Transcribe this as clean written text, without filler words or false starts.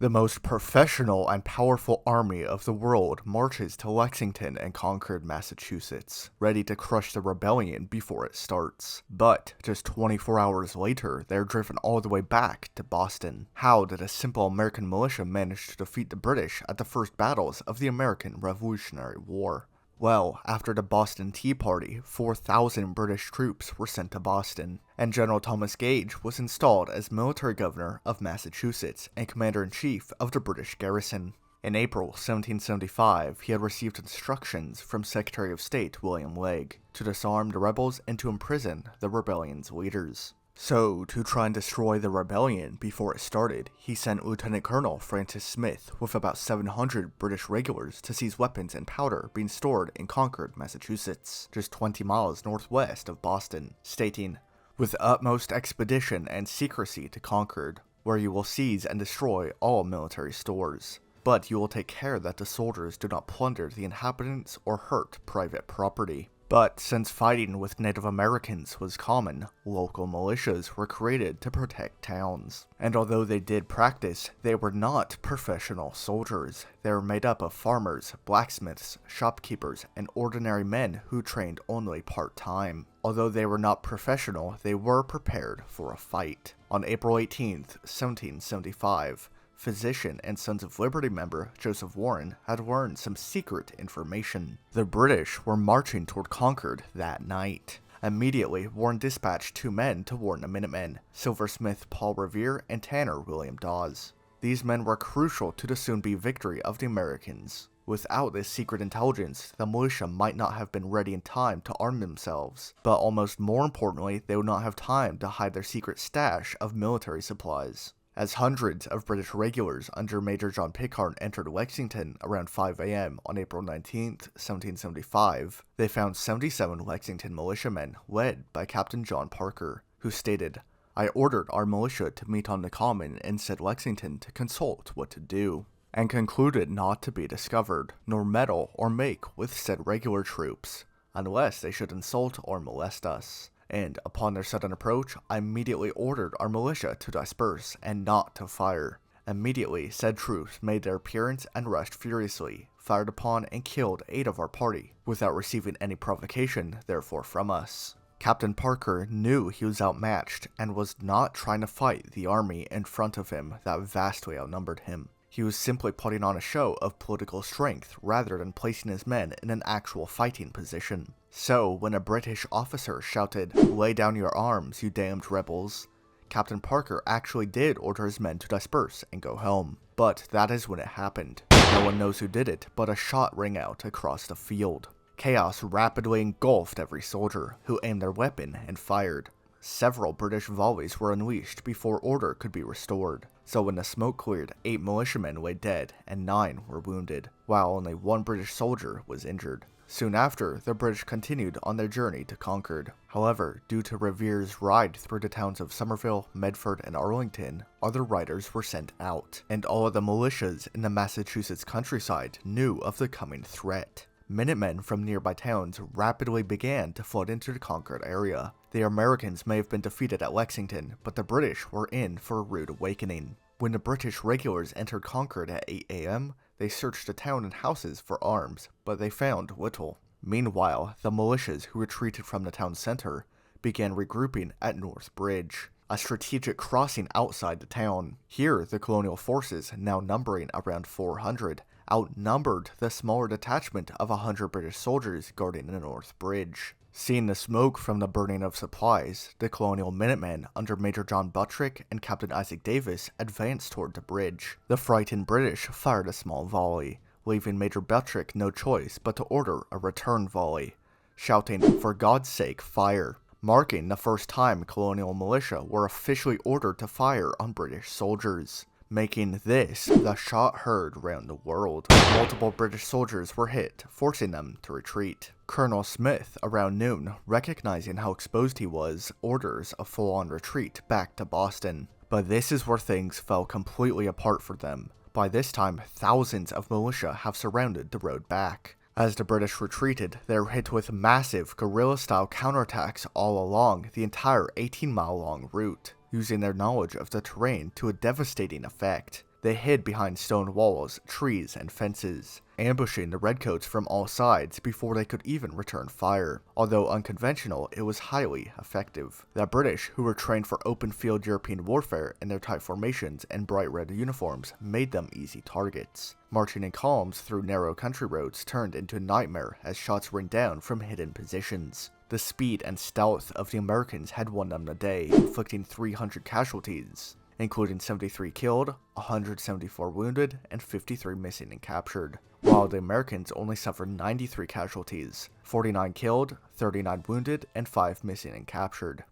The most professional and powerful army of the world marches to Lexington and Concord, Massachusetts, ready to crush the rebellion before it starts. But just 24 hours later, they're driven all the way back to Boston. How did a simple American militia manage to defeat the British at the first battles of the American Revolutionary War? Well, after the Boston Tea Party, 4,000 British troops were sent to Boston, and General Thomas Gage was installed as military governor of Massachusetts and commander-in-chief of the British garrison. In April 1775, he had received instructions from Secretary of State William Legge to disarm the rebels and to imprison the rebellion's leaders. So, to try and destroy the rebellion before it started, he sent Lieutenant Colonel Francis Smith with about 700 British regulars to seize weapons and powder being stored in Concord, Massachusetts, just 20 miles northwest of Boston, stating, "With utmost expedition and secrecy to Concord, where you will seize and destroy all military stores. But you will take care that the soldiers do not plunder the inhabitants or hurt private property." But since fighting with Native Americans was common, local militias were created to protect towns. And although they did practice, they were not professional soldiers. They were made up of farmers, blacksmiths, shopkeepers, and ordinary men who trained only part-time. Although they were not professional, they were prepared for a fight. On April 18th, 1775, physician and Sons of Liberty member Joseph Warren had learned some secret information. The British were marching toward Concord that night. Immediately, Warren dispatched 2 men to warn the Minutemen, silversmith Paul Revere and tanner William Dawes. These men were crucial to the soon-be victory of the Americans. Without this secret intelligence, the militia might not have been ready in time to arm themselves, but almost more importantly, they would not have time to hide their secret stash of military supplies. As hundreds of British regulars under Major John Pickard entered Lexington around 5 a.m. on April 19, 1775, they found 77 Lexington militiamen led by Captain John Parker, who stated, "I ordered our militia to meet on the common in said Lexington to consult what to do," and concluded not to be discovered, nor meddle or make with said regular troops, unless they should insult or molest us. And upon their sudden approach, I immediately ordered our militia to disperse and not to fire. Immediately, said troops made their appearance and rushed furiously, fired upon and killed 8 of our party, without receiving any provocation, therefore, from us. Captain Parker knew he was outmatched and was not trying to fight the army in front of him that vastly outnumbered him. He was simply putting on a show of political strength rather than placing his men in an actual fighting position. So, when a British officer shouted, "Lay down your arms, you damned rebels," Captain Parker actually did order his men to disperse and go home. But that is when it happened. No one knows who did it, but a shot rang out across the field. Chaos rapidly engulfed every soldier, who aimed their weapon and fired. Several British volleys were unleashed before order could be restored, so when the smoke cleared, 8 militiamen lay dead and 9 were wounded, while only 1 British soldier was injured. Soon after, the British continued on their journey to Concord. However, due to Revere's ride through the towns of Somerville, Medford, and Arlington, other riders were sent out, and all of the militias in the Massachusetts countryside knew of the coming threat. Minutemen from nearby towns rapidly began to flood into the Concord area. The Americans may have been defeated at Lexington, but the British were in for a rude awakening. When the British regulars entered Concord at 8 a.m., they searched the town and houses for arms, but they found little. Meanwhile, the militias who retreated from the town center began regrouping at North Bridge, a strategic crossing outside the town. Here, the colonial forces, now numbering around 400, outnumbered the smaller detachment of 100 British soldiers guarding the North Bridge. Seeing the smoke from the burning of supplies, the colonial Minutemen under Major John Buttrick and Captain Isaac Davis advanced toward the bridge. The frightened British fired a small volley, leaving Major Buttrick no choice but to order a return volley, shouting, "For God's sake, fire," marking the first time colonial militia were officially ordered to fire on British soldiers, making this the shot heard round the world. Multiple British soldiers were hit, forcing them to retreat. Colonel Smith, around noon, recognizing how exposed he was, orders a full-on retreat back to Boston. But this is where things fell completely apart for them. By this time, thousands of militia have surrounded the road back. As the British retreated, they were hit with massive guerrilla-style counterattacks all along the entire 18-mile-long route, using their knowledge of the terrain to a devastating effect. They hid behind stone walls, trees, and fences, ambushing the redcoats from all sides before they could even return fire. Although unconventional, it was highly effective. The British, who were trained for open-field European warfare in their tight formations and bright red uniforms, made them easy targets. Marching in columns through narrow country roads turned into a nightmare as shots rained down from hidden positions. The speed and stealth of the Americans had won them the day, inflicting 300 casualties, including 73 killed, 174 wounded, and 53 missing and captured, while the Americans only suffered 93 casualties, 49 killed, 39 wounded, and 5 missing and captured.